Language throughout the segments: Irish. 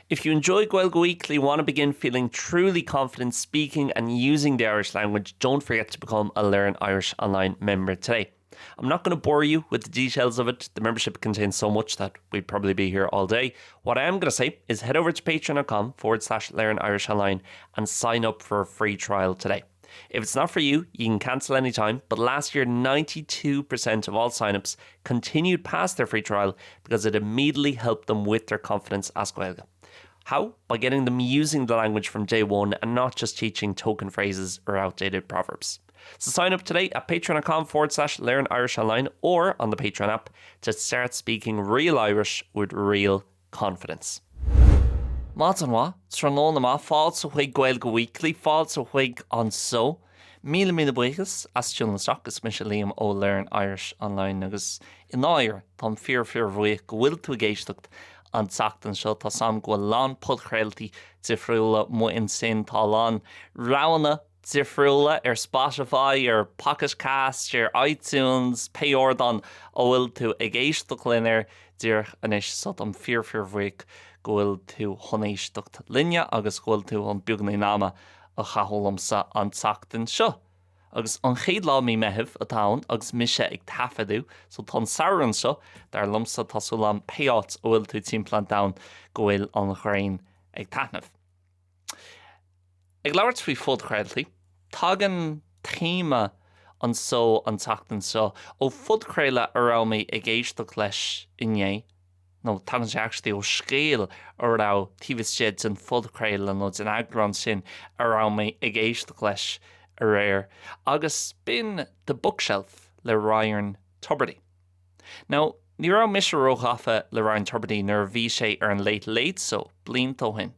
If you enjoy Gaeilge Weekly, want to begin feeling truly confident speaking and using the Irish language, don't forget to become a Learn Irish Online member today. I'm not going to bore you with the details of it. The membership contains so much that we'd probably be here all day. What I am going to say is head over to patreon.com/Learn Irish Online and sign up for a free trial today. If it's not for you, you can cancel anytime, but last year 92% of all signups continued past their free trial because it immediately helped them with their confidence as Gaeilge. How? By getting them using the language from day one and not just teaching token phrases or outdated proverbs. So sign up today at patreon.com/Learn Irish Online or on the Patreon app to start speaking real Irish with real confidence. Mátan wa, Tróna ma, fáilte chuig Gaeilge Weekly, fáilte chuig an so. Míle buíochas, as tiúna stachas mis liam ó Learn Irish Online agus in áir tá fear bhuaich go bhfuil tú géisteacht an teachtain seo tá sam go lán podcréaltaí difriúla mu in sin tá lán rana difriúla Spotify Pocket Cast iTunes Payordan ó bhfuil tú ag géisteach linn dúr anis so an fear bhuaich go bhfuil tú chonéisteacht linne agus go bhfuil tú an beagnaí náma a chathólamsa an teachtain seo. Agus an chéad lá mí meitheamh atá agus mise ag taifeadú, so tá saorann seo dar lumsa tásúil an payout ó bhfuil tú timpplaán down go bhfuil an chrainn ag taitneamh. Ag labhairt faoi fudchréaltaí, tagan téime an so an teachtain seo ó fudchréile a raibh ag éisteach leis inné. No, tagan sé actually ó scéal ar rá tíbhaiste an fudchréile nó den EAGRÁN sin a raibh ag éisteach leis a réir, agus bin the bookshelf le Ryan Tubridy. Now, ní rá mis róchafa le Ryan Tubridy nar bhí sé ar an late so blionntó hin.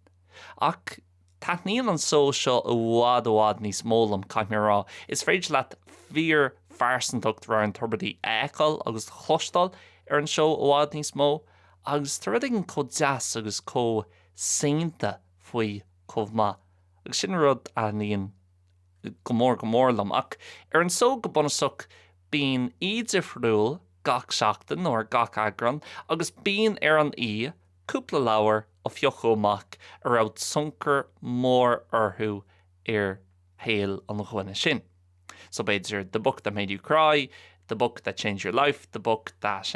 Ach taithníonn an so seo a bhád níos mólam caiith mé rá. Is féidir leat fíor farsantocht Ryan Tubridy écail agus chlustal ar an seo a bhád níos mó, agus tá rudaigh an có deas agus có saonta faoi chomh maith. Agus sin rud a níon go mór ach ar an so go bunasach bíon idirfriúil gach seachtain nó gach EAGRÁN agus bíon ar an cúpla leabhar ó fiochó amach a raibh suncar mór orthú ar héal an chuine sin. So beidir the book that made you cry, the book that changed your life, the book that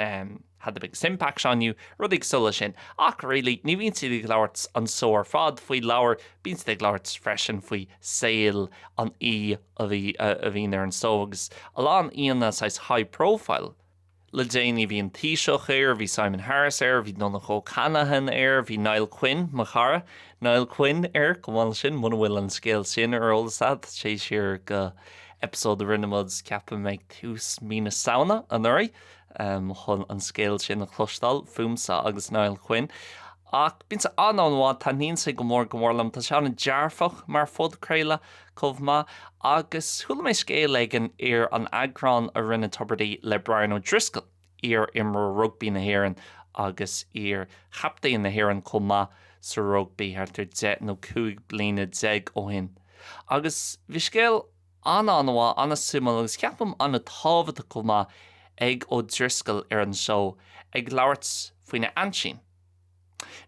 had the biggest impact on you, rudig sulla sin. Ach really, ní bhíonn siad ag labhairt an so ar fad faoi leabhar, bíonn siad ag labhairt freisin faoi saoil an a bhíon ar an so agus a lá an íonna sais high profile. Le déanaí bhí an Taoiseach bhí Simon Harris bhí Donna Cho Canahan bhí Niall Quinn mar chara. Niall Quinn go bhfuil sin muna bhfuil an scéal sin ar ólasad sé siar go episode rinnemuds ceapan meid tús mína saona an uirí chun an scéal sin a chlustal fumsa agus Niall Quinn. Ach bíonn sa anánhád tá níon sa go mórlam tá se an dearfach mar fudchréile chomh maith agus thula mé scéal aigen ar an EAGRÁN a rinne Tubridy le Brian O'Driscoll ar imar rugby na hÉireann agus ar chaptaí na hÉireann chomh maith sa rugby hartar 10 nó 2 bliana 10 ó hin. Agus bhí scéal anánhád anna sumol agus ceapam anna tábhata chomh maith ag O'Driscoll ar an seo ag labhairt faoine ansin.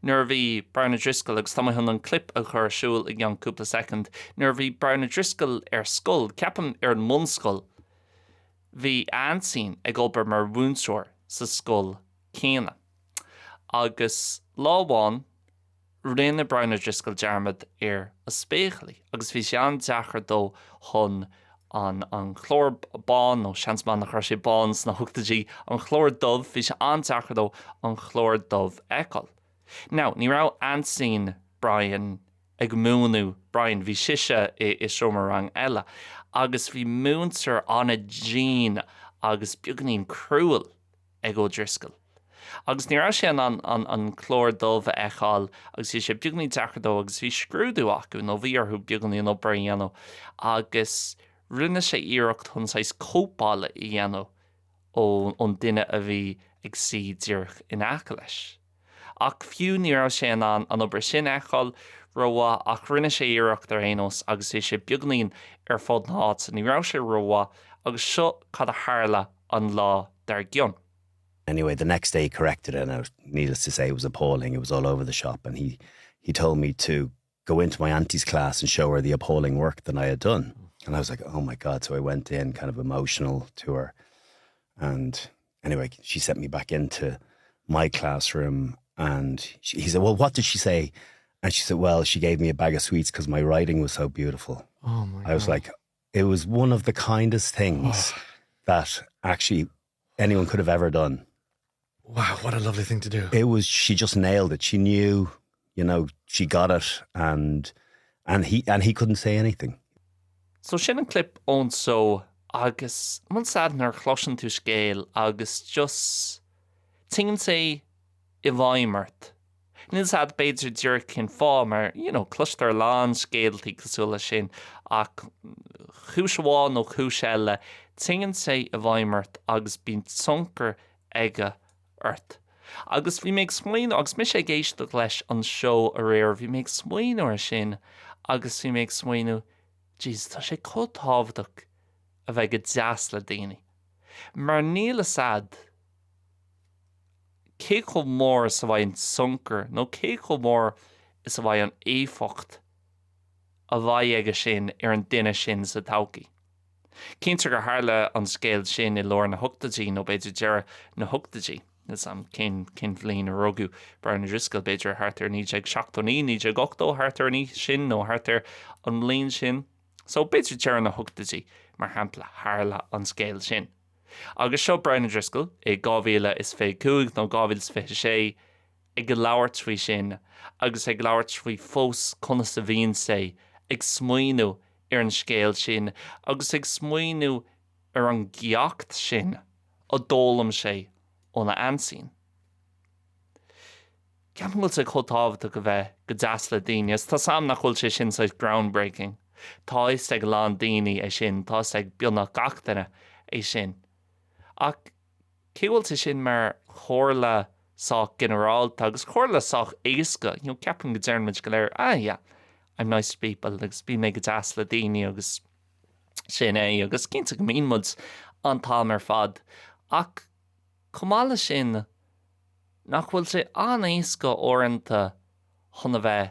Nuair bhí Brian O'Driscoll agus tá an clip a chur siúil ag an cúpla second, nuair bhí Brian O'Driscoll ar scoil, ceapam ar an munscoil, bhí ansin ag obair mar bhúnseoir sa scoil céine. Agus láháin rinne Brian O'Driscoll dearmad ar a spéichalaí, agus bhí sé an deachar dó chun an chlór bán nó seansman nach sé bán na thugtaidí an chlór dubh, bhí sé an deachar dó an chlór dubh eáil. Now, ní rá ansin Brian ag múnú Brian bhí siise I seomar rang eile, agus bhí múntar anna Jean agus beagnaín cruúil ag O'Driscoll. Agus ní rá sé an chlór dubh eáil agus bhí sé beagnaí deachar dó agus bhí scrúdú acu nó bhí arthú beagnaí an obair dhéanamh agus rinne sé iirecht chun sais cópála I dhéanamh ón duine a bhí ag siadúirch in aice leis. Ach fiú ní rá sé an obair sin eáil roa ach rinne sé iirecht ar éanos agus é sé beagnaín ar fud na háit ní rá sé roa agus seo cad a tharla an lá dar gcionn. Anyway, the next day he corrected it, and needless to say, it was appalling. It was all over the shop, and he he told me to go into my auntie's class and show her the appalling work that I had done. And I was like, oh my God. So I went in kind of emotional to her. And anyway, she sent me back into my classroom and he said, well, what did she say? And she said, well, she gave me a bag of sweets because my writing was so beautiful. Oh my God. I was like, it was one of the kindest things that actually anyone could have ever done. Wow, what a lovely thing to do. It was, she just nailed it. She knew, she got it and he couldn't say anything. So sin an clip ón so agus man sad nar chlosin tú scéil agus just tingan sé I bhaimart. Níl sad beidir dúir cin fá mar, clustar lán scéaltaí cosúla sin ach chúis bháin nó chúis eile tingan sé I bhaimart agus bín soncar aige ort. Agus bhí méid smaoin agus mis sé géisteach leis an seo a réir bhí méid smaoin ar sin agus bhí méid smaoinú Jeez, tá sé cótábhdach a bheith go deas le daoine. Mar níl a sad, cé go mór is a bhaid an suncar, nó cé go mór is a bhaid an éifocht a bhaid aige sin ar an duine sin sa taucaí. Cíntar gur tharla an scéal sin I leor na thugtaidí nó beidir dearad na thugtaidí. Is am cin bhliain a rugú Brian Driscoll beidir hartar ní ag 7 ní ag 8 hartar ní sin nó hartar an mlíon sin. So beidir dearad na thugtaidí mar hampla tharla an scéal sin. Agus seo Brian Driscoll I 2025 nó 2026 ag go labhairt faoi sin agus ag labhairt faoi fós conna sa bhíonn sé ag smaoinú ar an scéal sin agus ag smaoinú ar an gheacht sin a dólam sé ó na ansín. Ceapan bhfuil sé chótábhata go bheith go deas le daoine, tá sam nach bhfuil sé sin sa groundbreaking. Tá is ag lán daoine é sin, tá is ag beagnach gachtainna é sin. Ach cé bhfuil sé sin mar chóirla sách generálta agus chóirla sách éasca, ceapan go dearmid go léir, yeah, I'm nice to people, agus bí mé go deas le daoine agus sin é, agus cinnta go míonmuid an tám ar fad. Ach cumála sin nach bhfuil sé an éasca orintanta chuna bheith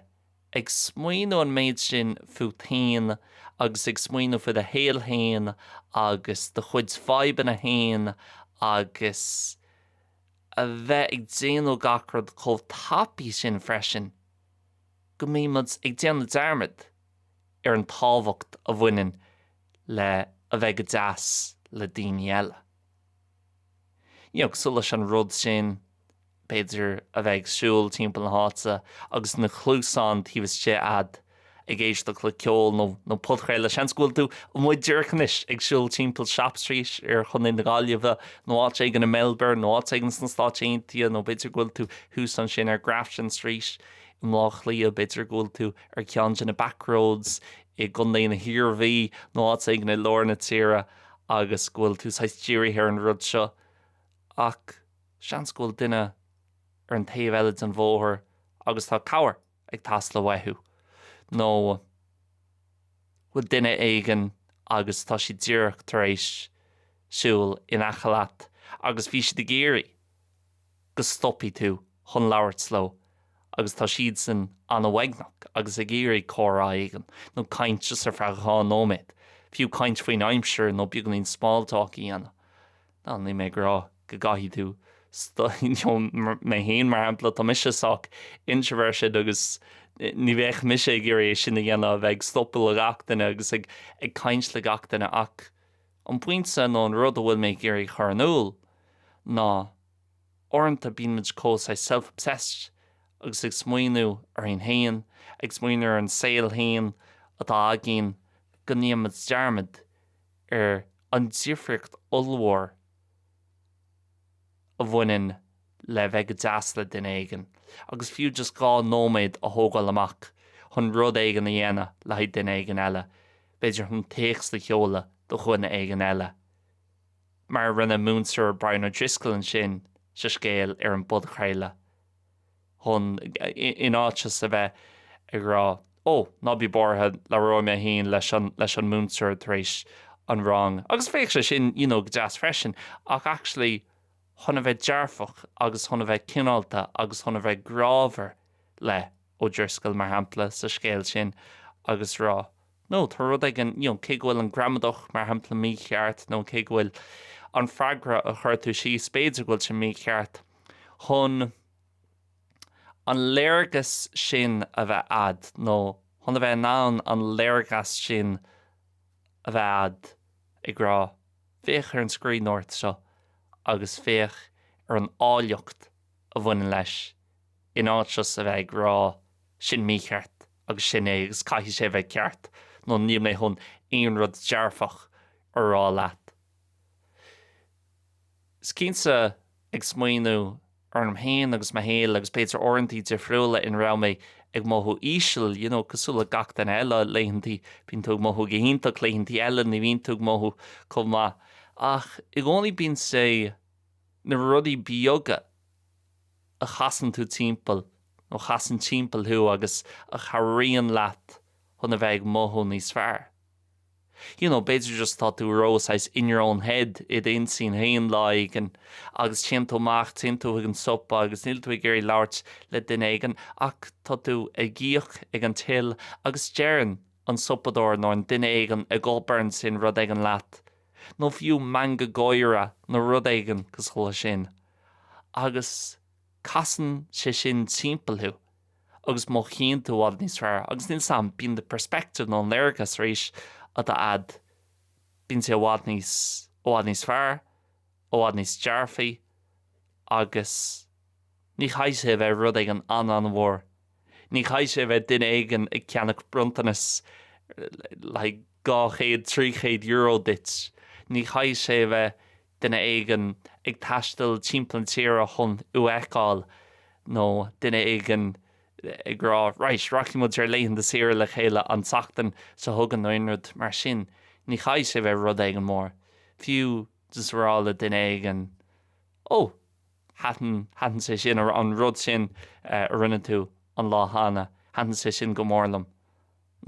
ag smaoinú an méid sin fuaithéin agus ag smaoinú fu a héalthéin agus de chuid faiban a héin agus a bheith ag déanú gacrad chomh tapaí sin freisin go mímuid ag déanú dearmid ar an tábhacht a bhaineann le a bheith go deas le daoine eile. Sulas an rud sin beidir a bheith siúil timpeall na háta agus na chlúsán tíbhaiste ad ag éisteach le ceol nó pulchréile sean scoil tú muid dearcanis ag siúil timpeall Shop Street ar chun in na Gailge nó áit ag na Melbourne nó áit ag na stáitíntia nó beidir gúil tú hús an sin ar Grafton Street I mlách lia beidir gúil tú ar ceann na backroads I gundaí na hirbhí nó áit ag na leor na tíre agus gúil tú sais ddíirí ar an rud seo. Ach sean scoil duine ar an taobh eile an bhóthir agus tá cabhar ag tasla waithú. nó bhfuil duine éigean agus tá si díreach tar éis siúil in achalaat agus bhí si de géirí go stoppi tú chun labhairt sló agus tá siad san an bhaignach agus a géirí córá éigean nó caint just ar feadh nóméid. Fiú caint faoin aimseir nó beagnaín smalltalk ana. Ná ní mé grá go gaithí tú mé héon mar ampla tá mise sách introverted agus ní bheith mise géirí sin na dhéanamh bheith stoppil le gachtainna agus ag caint le gachtainna ach an pointsa nó an rud a bhfuil mé géirí charnúil ná orintanta bíon muid cós self-obsessed agus ag smaoinú ar an héan ag smaoinú ar an saoil héan atá agén go níomad dearmid ar an díofricht ulmhór a bhaineann le bheith go deas le duine éigean. Agus fiú just gá nóméid a thógáil amach chun rud éigean a dhéana le haid duine éigean eile. Beidir chun téacs le cheola do chuine éigean eile. Mar rinne múnsar Brian O'Driscoll an sin se scéal ar an bud chréile. Chun in áitis a bheith ag rá ná bí borthe le roiim a haon leis an múnsar tar éis an rang. Agus féic sé sin go deas freisin ach actually chuna bheith dearfach agus chuna bheith cinálta agus chuna bheith grábhar le ó driscoil mar hampla sa scéil sin agus rá. No, tá rud ag an, cé go bhfuil an gramadach mar hampla mí cheart, nó cé go bhfuil an freagra a chuir tú sí spéidir go bhfuil sin mí cheart. Chun an léirgas sin a bheith ad, nó chun a bheith ná an léirgas sin a bheith ad ag rá féach ar an scríbhneoirt seo agus féach ar an áiliocht a bhain leis in áitseas a bheith ag rá sin mí cheart agus sin é agus caithfidh sé bheith ceart nó níl mé chun aon rud dearfach ar rá leat. Is cínsa ag smaoinú ar an héin agus ma héal agus beidir orintí defriúla in ra mé ag mothú ísisiil, cosúla gach den eile leighantí bín tú mothú géhíntaach leighantí eile ní bhín tú mothú comá. Ach, I gcónaí bín sé na rudaí beaga a chasan tú timpeall nó chasan timpeall thu agus a charíon leat chun a bheith ag mothú níos fearr. Beidir just tá tú rós in your own head I d sin haon láig agus tintóach tinú ag an sopa agus níl tú ag géirí láirt le duine aigen ach tá tú ag gíoch ag an til agus dearan an sopadóir nó an duine aigen ag gábarn sin rud ag an leat. nó fiú manga gáire nó rud aigen gus chola sin. Agus casan sé sin timpeallú agus má chéan tú bhád níos fearr agus níl sam bín de perspective nó léirgas rééis a ad bín sé bhád níos fearr, bhád níos dearfaí agus ní chaith sé bheith rud ag an bhór. Ní chaith sé bheith duine aigen ag ceannach bruntanas le 200-300 euro dit. Ní chaith sé bheith duine aigen ag taistil timpplain tíre chun ueáil nó duine aigen ag rá reis rachimid ar leighon de sire le chéile an sachtan sa thugan nóinrad mar sin. Ní chaith sé bheith rud ag an mór. Fiú dus rá le duine aigen hatan sé sin ar an rud sin a rinne tú an lá hána. Hatan sé sin go mórlam.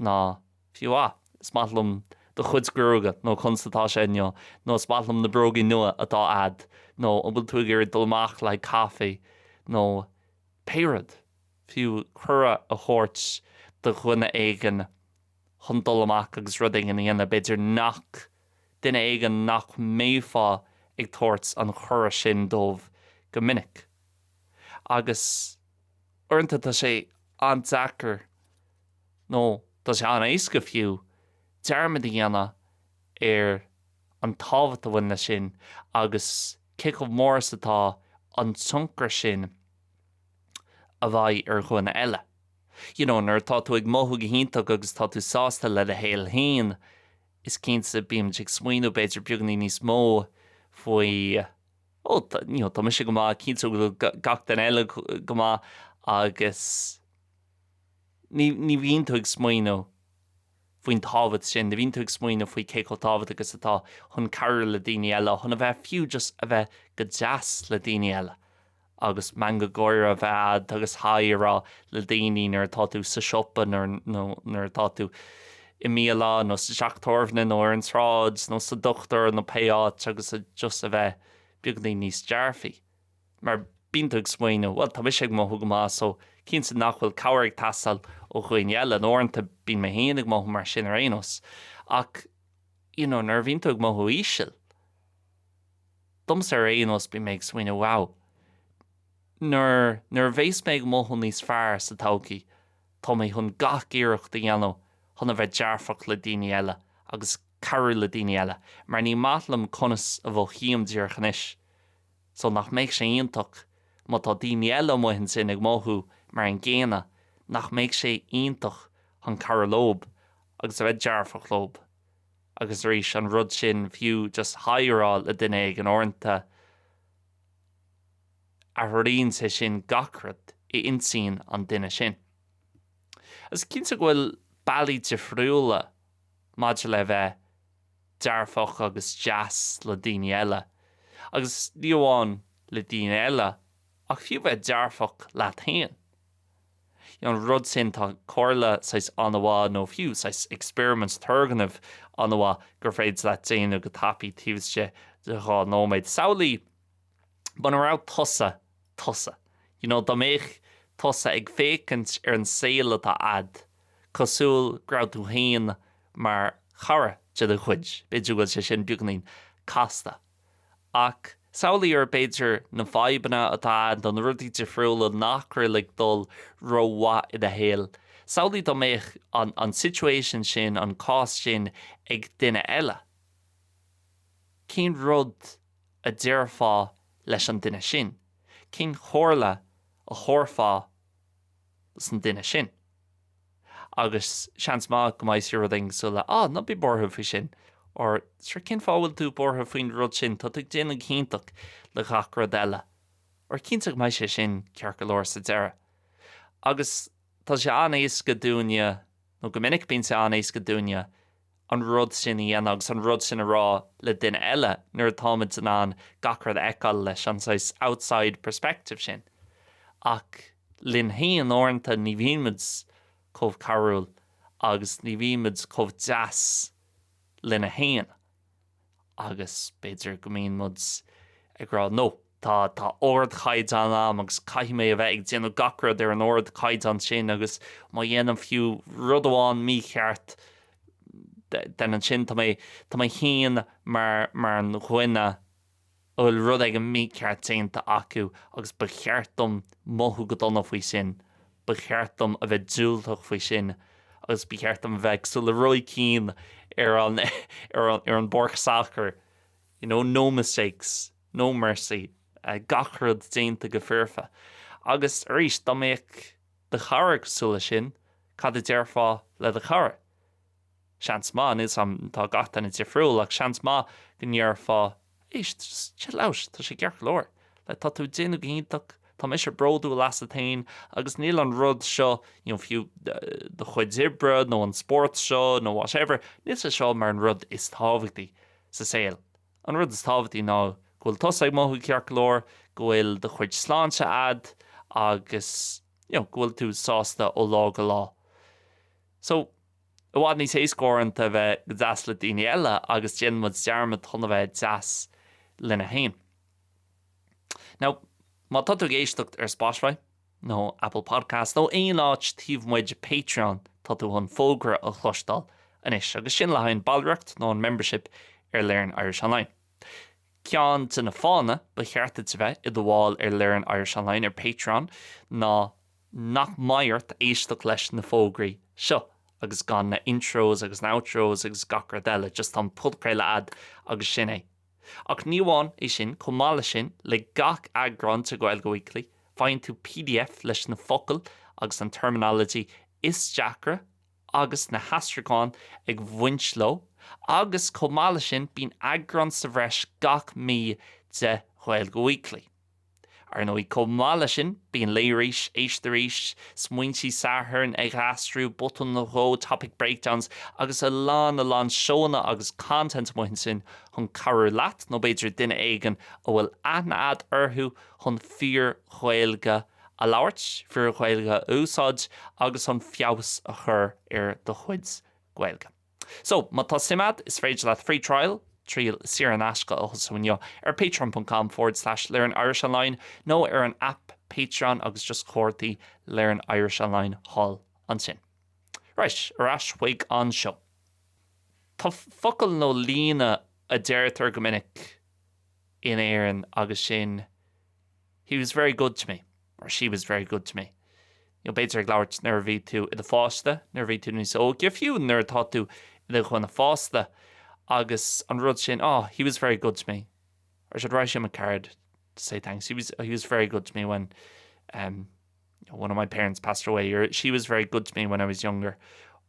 Ná fiú smatlum de chudsgrúga nó constatá sé nó smatlum na brogaí nua atá ad nó an bhfuil tú gur dulmach le cafe nó péirad. Fiú chura a chóirt de chuine aigen chun dul amach agus rud aigen dhéanamh beidir nach duine aigen nach méfá ag tabhairt an chura sin dómh go minic. Agus orintanta tá sé an dachar nó tá sé an éasca fiú dearmad a dhéanamh ar an tábhacht a bhaine sin agus cicomh móras atá an tionchar sin a bhaid ar chuine eile. Nuair tá tú ag mothú go híntaach agus tá tú sásta le a héal hain, is cinnte bíam ag smaoinú beidir beagnaí níos mó faoi tá me sé go má cinnte go gach den eile go má agus ní bhíonn tú ag smaoinú faoin tábhacht sin, ní bhíonn tú ag smaoinú faoi céil tábhacht agus atá chun cairr le daoine eile, chun a bheith fiú just a bheith go deas le daoine eile. Agus manga gáire a bheith agus hairá le daoine nuair tá tú sa siopa nuair tá tú I míle nó sa seachtormhna nó ar an sráid nó sa dochtar nó péát agus just a bheith beagnaí níos dearfaí. Mar bíonn tú ag smaoinú, tá bhí sé ag mothú go má so cinnte nach bhfuil cabhair ag tasal ó chuoin eile nó orintanta bíonn me héana ag mothú mar sin ar aonos. Ach nuair bhíonn tú ag mothú ísisiil. Dums ar aonos bíonn me ag smaoinú wow. Nuair bhéis mé ag mothú níos fearr sa tógaí, tá mé chun gach iirecht a dhéanamh chun a bheith dearfach le daoine eile agus carú le daoine eile, mar ní matlam conas a bhfuil chiamdíar chanis. So nach méid sé iontach má tá daoine eile muhin sin ag mothú mar an ggéana nach méid sé iontach chun carú lób agus a bheith dearfach lób. Agus rís an rud sin fiú just hairá le duine ag an orintanta a rion sé sin gachrad I insín an duine sin. As cinnte bhfuil bailí defriúla maidir le bheith dearfach agus deas le daoine eile. Agus ní amháin le daoine eile ach fiú bheith dearfach leat hain. An rud sin tá cóirla sais an bhá nó fiú sais experiments thuganmh an bhá gur féid le déanú go tapaí tíobhste de gá nóméid saolaí ban rá tusa. Tá méich tosa ag fécant ar an saoile tá ad, cosúil grabh tú haon mar chara de do chuid, beidir goil sé sin buganín casta. Ach saolaí ar beidir na bhaibana atá don rudí de friúla nachra le dul rohha I de héal. Saolaí do méich an situation sin, an cás sin ag duine eile. Cén rud a dearfá leis an duine sin. Cén chóirla a chóirfá san duine sin. Agus seans má go maiid siú ruding sula, ná bí bortha fao sin. Or sure cén fáil tú bortha faoin rud sin, tá ag déanana cíntaach le gach rud eile. Or cíntaach mai sé sin cear go leir sa deire. Agus tá sé anéis go dúine, nó go minic bíonn sé anéis go dúine, an rud sin íon agus an rud sin a rá le duine eile nuair táid san an gach rud eáil leis an sais outside perspective sin. Ach linn haon orintanta ní bhíimiid chomh carúil agus ní bhíimiid chomh deas linn a haon. Agus beidir go mín mud ag rá nó. Tá ord chaid an am agus caiimé a bheith ag déanú gach rud ar an ord chaid an sin agus má dhéanam fiú rud amháin mí cheart den an sin tá mé híon mar an chuine bhfuil rud ag an mí ceart déanta acu agus ba cheartm mothú go donna faoi sin, ba cheartm a bheith dúilteach faoi sin agus ba cheartm bheith so le roi cín ar an borch sacr, no mistakes, no mercy, gach rud déanta go fearfa. Agus arís dá méic de chara súla sin cad a dearfá le de chara. Seans má is am tá gatainna difriúil ach seans má go nearfá chill out, tá sé cearc leir. Le tá tú déanú go ionach, tá mé sé brodú las a tain agus níl an rud seo fiú de chuid ibre nó an sport seo nó whatever, níl sé seo mar an rud is tábhachtaí sa saoil. An rud is tábhachtaí ná gohfuil tosaigh mothú cearc leir, gohfuil de chuid sláinte ad agus gohfuil tú sásta ó lá go lá. So bhád níos éascóranta bheith go deas le daoine eile agus déan mud dearmad chuna bheith deas lena hain. Now, má tá tú géisteacht ar Spotify, nó Apple Podcast, nó aon áit tíomhmuid Patreon tá tú chun fógra a chlustal inis, agus sin le hain ballreacht nó an membership ar Learn Irish Online. Ceann na fána ba cheartta bheith I do bháil ar Learn Irish Online ar Patreon ná nach maiart éisteach leis na fógraí seo. Agus gan na intros, agus na outros, agus gach rud eile, just an pudcréile ad agus sin é. Ach níomháin é sin, comála sin, le gach EAGRÁN sa Gaeilge Weekly, fáin tú PDF leis na focail agus an terminology is deacra agus na hastracáin ag bhaintló, agus comála sin bín EAGRÁN sa bhreis gach mí de Gaeilge Weekly. Ar nó I comála sin bíon léiréis, éisteéis, smuointí sathairn ag astrú, button na ró, topic breakdowns, agus a lán seóna agus content muhin sin chun carú leat nó beidir duine éigen ó bhfuil aithne ad orthú chun fíor Gaeilge a labhairt, fíor Gaeilge úsáid agus chun fiabhas a chur ar do chuid Gaeilge. So, má tá simad is féidir leat free trial, tríal siar an asca a thusaineo ar patreon.com/learnirishonline nó ar an app Patreon agus just chóirtaí Learn Irish Online hall an sin. Right, arás chuig an seo. Tá focail nó lína a deirtar go minic in éireann agus sin, he was very good to me, or she was very good to me. Beidir ag labhairt nuair bhí tú I do fásta, nuair bhí tú níos óg, fiú nuair tá tú I do chuna fásta, agus an rud sin, he was very good to me. Or should write him a card to say thanks. He was very good to me when one of my parents passed away, or she was very good to me when I was younger,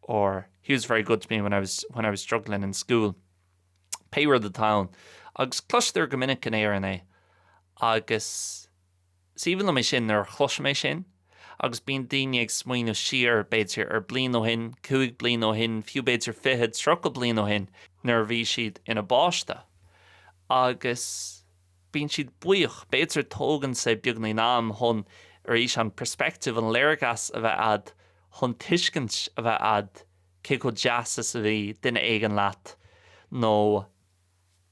or he was very good to me when I was struggling in school. Péir the town. Agus cluster go minic an éireann é. Agus síbhan le mé sin ar chluis mé sin, agus bíon daoine ag smaoinú siar beidir ar bliain ó hin, 2 bliain ó hin, fiú beidir 5 struccal bliain ó hin, nuair bhí siad ina báiste. Agus bíon siad buíoch, beidir tógan sa beagnaí nám chun ar is an perspective an léirgas a bheith ad, chun tuiscint a bheith ad, cé go deasas a bhí duine éigen leat, nó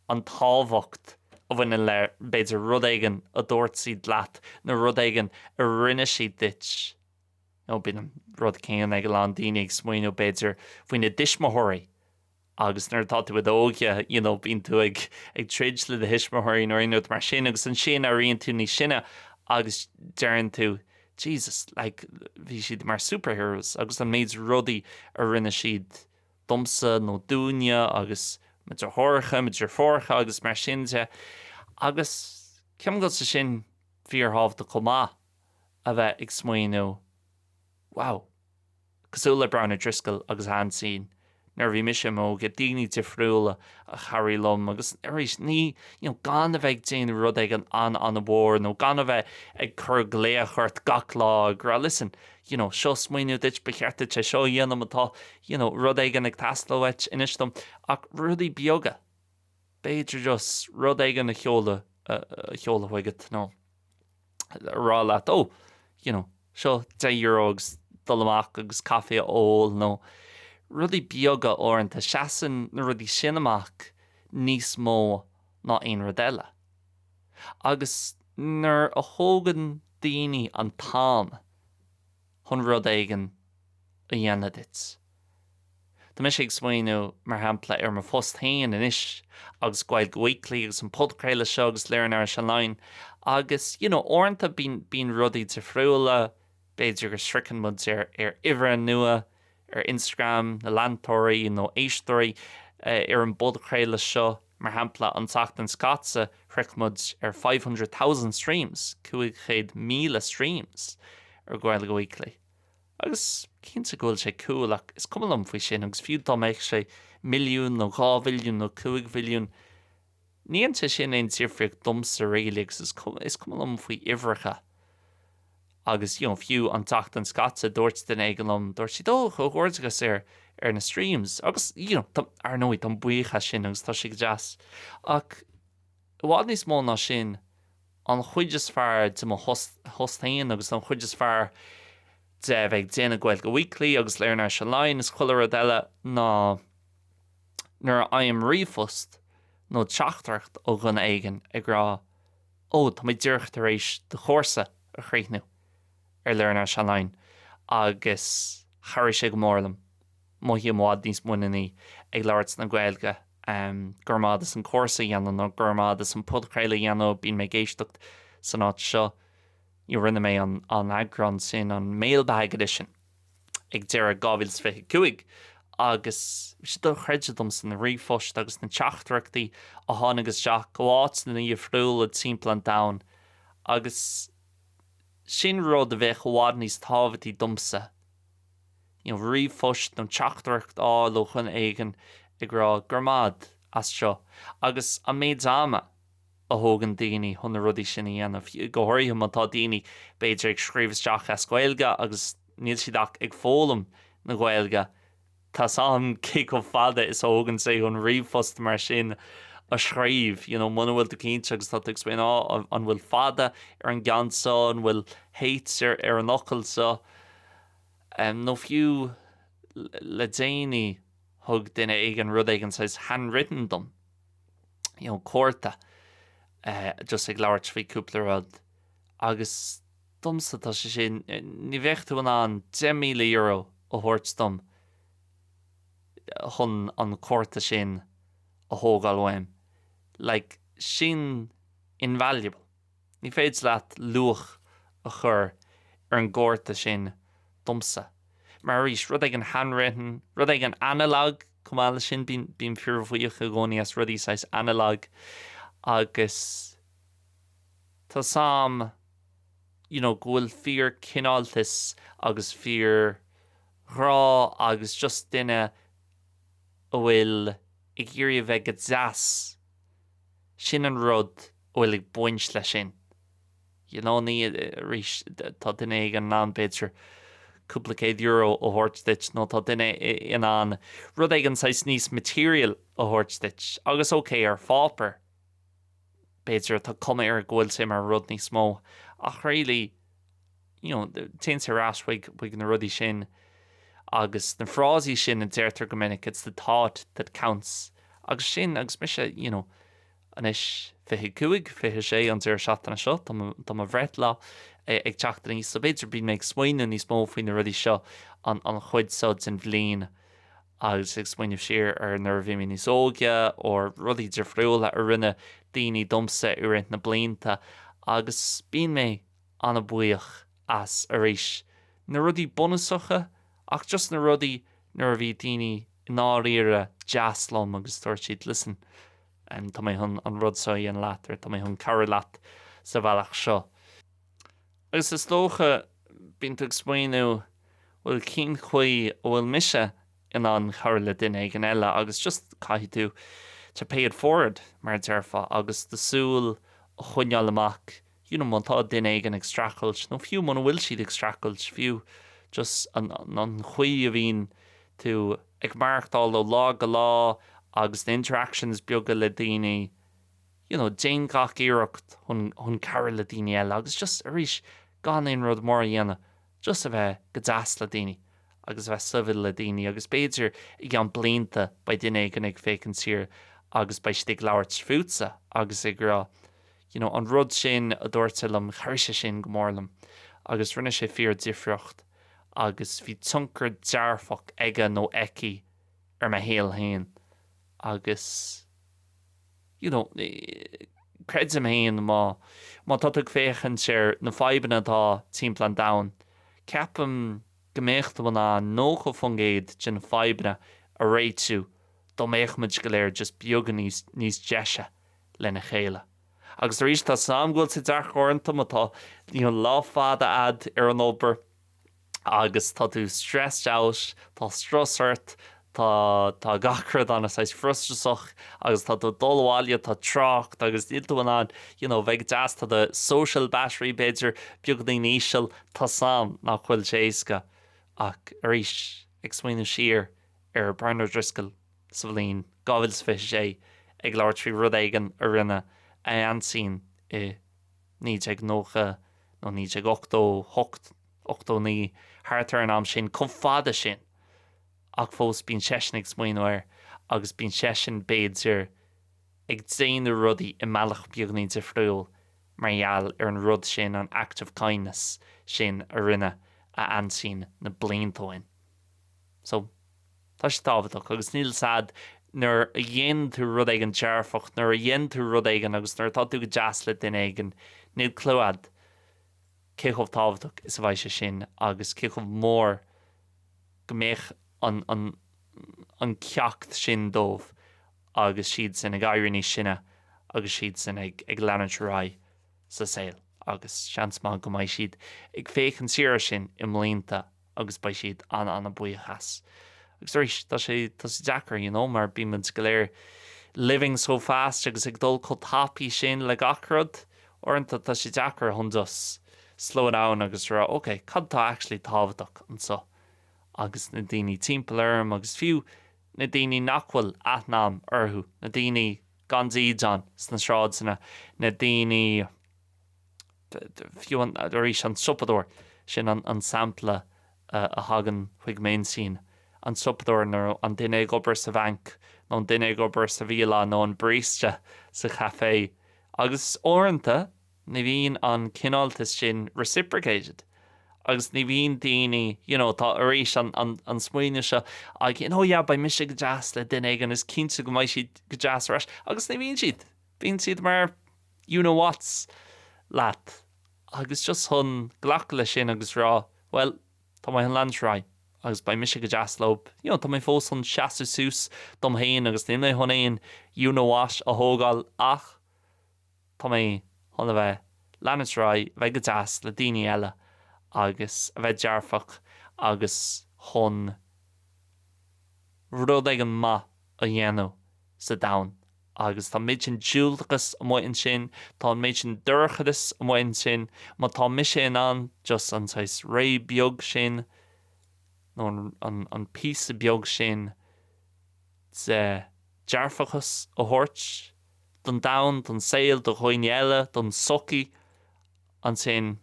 an tábhacht a bhain le beidir rud éigen a dúirt siad leat na rud éigen a rinne siad dit. No bin an rud céan ag an daine ag smaoinú beidir faoine dismathirí agus nar tá tú óge bín tú ag trid le de hismathirí nó inút mar sin agus an sin a rion tú ní sinne agus dearan tú Jesus, like bhí siad mar superheroes agus an méid rudaí a rinne siad domsa nó dúine agus meidir thorcha, meidir fórcha agus mar sinnte agus ceam go sa sin fíorthabh de chomá a bheith ag smaoinú wow, cosúla Browna Driscoll agus Hansín nar bhí mise mó go daoine difriúla a charí lom agus éis ní gan a bheith déanú rud ag an bhór nó gan a bheith ag chur gléachart gach lá gra listen seo smaoinú dit becheartta te seo dhéanam atá rud éigen ag taslóheit inistom ach rudaí beaga beidir just rud éigen a cheola chuiget nó rá leat seo €10 agus dul amach agus caifé óil nó rudaí beaga orintanta seasan na rudaí sin amach níos mó ná aon rud eile. Agus nar a thógan daoine an tám chun rud éigen a dhéanamh dit. Tá mis ag smaoinú mar hampla ar mar fust hain inis agus Gaeilge Weekly agus an podcréile seo agus liam.learnirishonline agus orintanta bín rudaí difriúla beidir gur srican mud ar uimhre nua ar Instagram na landtóirí nó éistóirí ar an podcréile seo mar hampla an Teachtain Scatsa chric ar 500,000 streams 500,000 streams ar Gaeilge Weekly. Agus cinnta ghfuil sé cool ach is cumlam faoi sin agus fiú dá méid sé milliún nó 2 bhilliún nó 5 bhilliún. Níonanta sin éon tíorfraíocht domsa réalaigh is cumlam faoi uimhreacha. Agus fiú an Teachtain Scatsa dúirt den éigelam dúirt siad chomhghairdeachas ar na streams agus ar nóid an buíocha sin agus tá si go deas. Ach bhád níos mó ná sin an chuideas fearr de mo hostain agus an chuideas fearr de bheith déanana Gaeilge Weekly agus liam.learnirishonline is chuile eile ná nuair aim riomhfust nó teachtarcht ó ghun éigen ag rá tá mé dúirt tar éis de chóirsa a chríochnú ar liam.learnirishonline agus chair sé go mórlam má hí mád níos munaí ag leirt na Gaeilge gurmádas an chóirsa dhéanam nó gurmádas an podcréile dhéanam bín mé géisteacht san áit seo rinne mé an EAGRÁN sin an mailbag edition ag deire 2025 agus si do chreide dom san na riomhfost agus na teachtarachtaí a tháinagus Jack go áit na díomhriúla timppla an domhan agus sin rud a bheith chomhád níos tábhairtí domsa. Riomhfost nó teachtarach á chun éigen ag rá gurmád as seo agus an méid ama a thógan daoine chun na rudaí sin dhéanamh go háirithe mátá daoine beidir ag scríomhaisteach as Gaeilge agus níl siad ag fólam na Gaeilge tá sam cic ó fada is ógan sé chun riomhfost mar sin a scríomh muna bhfuil do cinnte agus tá ag spéin an bhfuil fada ar an gceansa an bhfuil héit ar an ocailsa nó fiú le déine thug duine ag an rud éigen sais handwritten dom córta just ag labhairt faoi cúpla rud agus domsa tá sé sin ní bhechtú an €10,000 a thuirt dom chun an córta sin a thógáil weim sin invaluable. Ní féidir leat luach a chur ar an gcórta sin domsa. Mar rís rud ag an handwritten, rud ag an analog cumála sin bín fiormhuioch a gcónaí as rudí sais analog agus tá sam ghfuil fíor cináltas agus fíor rá agus just duine a bhfuil ag iarraidh bheith go deas sin an rud bhfuil ag buint le sin. Ní rís tá duine ag an ná beidir cúpla €100 a thuirt nó tá duine in an rud ag an sais níos material a thuirt agus ar fápar beidir tá cuma ar ghfuil sé mar rud níos mó ach réalaí té sé rás chuig na rudaí sin agus na frásí sin an deirtar go minic it's the thought that counts agus sin agus mise anis fiche cuig, fiche sé an zir seat na seo, tá ma bhret lá ag teachta níos, so beidir bí méid smoine níos mó faoin na rudí seo an chuid sod in bhlín agus ag smoineh siar ar nervhí mí níos óge ó rudí de friúla ar rinne daoine domsa i rint na blianta agus bíon mé anna buíoch as a rééis na rudí bonusacha ach just na rudí nuair bhí daoine náíre jazzlam agus tuair siad listen tá mé an rudsaí an látar, tá mé chun cara leat sa bhealach seo. Agus is tócha bíon tú smaoinú bhfuil cín chuí ó bhfuil mise in an chara le duine ag an eile agus just caithí tú to pay it forward mar dearfa agus de súl chuineáil amach man tá duine ag an extracult nó fiú man bhfuil siad extracult fiú just an chuí a bhín tú ag marachtáil ó lá go lá agus the interactions beaga le daoine déan gach iirecht chun cara le daoine eile agus just a rís gan éon rud mór a dhéanamh just a bheith go deas le daoine agus bheith suibhil le daoine agus beidir ag an blianta ba duine ag fécinn siar agus ba siad ag labhairt fuútsa agus ag rá an rud sin a dúirtilm chuirse sin go mórlam agus rinne sé fíor difriocht agus bhí tuncar dearfach aige nó eici ar ma héal hain agus creid am hain má tá ag féchann sér na faibanna tá timpplaán dain ceapam goméocht bhna nó go fungéad sin faibanna a réitú do méochmuid go léir just beaggan níos deise lena chéile. Agus rís tá samgóil sa dearchoranta mátá láfáda ad ar an obair agus tá tú stressed out, tá strosart, tá gacrad an is frustrasach agus tá tú dulháile tá tracht agus iltuanán bheith deas tá de social battery beidir beaggan níisiil tá sam nach chuil séasca ach rís ag smaoinú siar ar Bernard Driscoll sa bhlín gábhfuil sa fiche sé ag leabhar trí rud éigean a rinne a ansín I 19 nó 19 ní hátar an am sin chum fada sin ach fós bín sesin ag smaoinúir agus bín sesin béidir ag déanú rudaí I meallach beagnaí de friúil margheall ar an rud sin an act of kindness sin a rinne a ansín na bliantóin. So tá sé tábhaach agus níl sad nuair a dhéon tú rud ag an dearfacht, nuair a dhéon tú rud aigen agus nuair tá tú go deas le duine aigen, níl clúad céchomh tábhaach is bhaid sé sin agus céchomh mór go méoch an ceacht sin dómh agus siad sin ag éireann sinne agus siad sin ag leanúint rá sa saoil agus seans má go mbeidh siad ag féchann siar sin I mblianta agus ba siad anna buíochas. Agus rís tá sé deacair mar bíman go léir living so fast agus ag dul có tapí sin le gacrod orintanta tá sé deacair chun dus slow down agus rá ok cad tá actually tábhaach an so agus na daoine timpeall agus fiú na daoine nachhfuil aithnám orthú na daoine gan John sna sráid sanna na daoine fiú an rís an sopador sin an sampla a hagan chuig main sin an sopador nó an duine ag obair sa bhanc nó an duine ag obair sa bhíola nó an bríste sa chafé agus orintanta ní bhíon an cináltas sin reciprocated agus ní bhíon daoine tá arís an smaoine se ag ba mis go deas le duine ag an is cinnte go mbeidh siad go deas ras agus ní bhíon siad bhíon siad mar what's leat agus just chun ghlach le sin agus rá well tá mai an landsrá agus ba mis go deas lob tá mé fós an seaú sús dom hain agus ní chun éon what a thógáil ach tá mé chun bheith landsrá bheith go deas le daoine eile agus a bheith dearfach agus chun rud ag an ma a dhéanamh sa dain agus tá méid sin dúilchas amáin sin tá méid sin dúrchadas amáin sin má tá mis sin an just an ré beag sin nó an pí beag sin de dearfachas a thuirt don dain don saoil do chuoine eile don soci an sin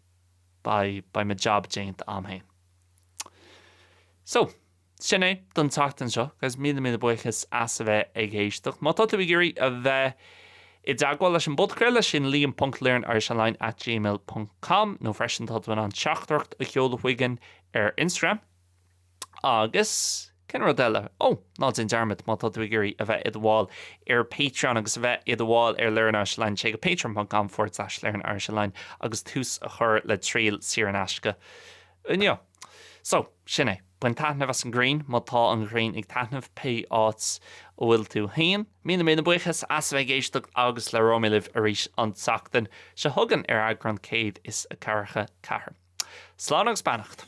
by my job déint am hain. So, sin é don tachtan seo, gus mí buchas as a bheith ag héisteach. Má tá tú gurí a bheith I dagháil leis an budcréile sin liam.learnirishonline@gmail.com nó freisin tadhain an seachtarcht a cheola chuigean ar Instagram. Agus cin rud eile ná in dearmid má tá gurí a bheith iad bháil ar Patreon agus a bheith iad bháil ar Learn Irish Online sé go patreon.com/Learn agus tús a chur le tríal siar an aisce. So, sinné, buin taitnamh as an green, má tá an green ag taitnamh pe áits ó bhfuil tú haon. Mína buchas as bheith géisteach agus le romilih a rís an teachtain se thugan ar EAGRÁN céad is a carcha cahar. Slán agus beannacht.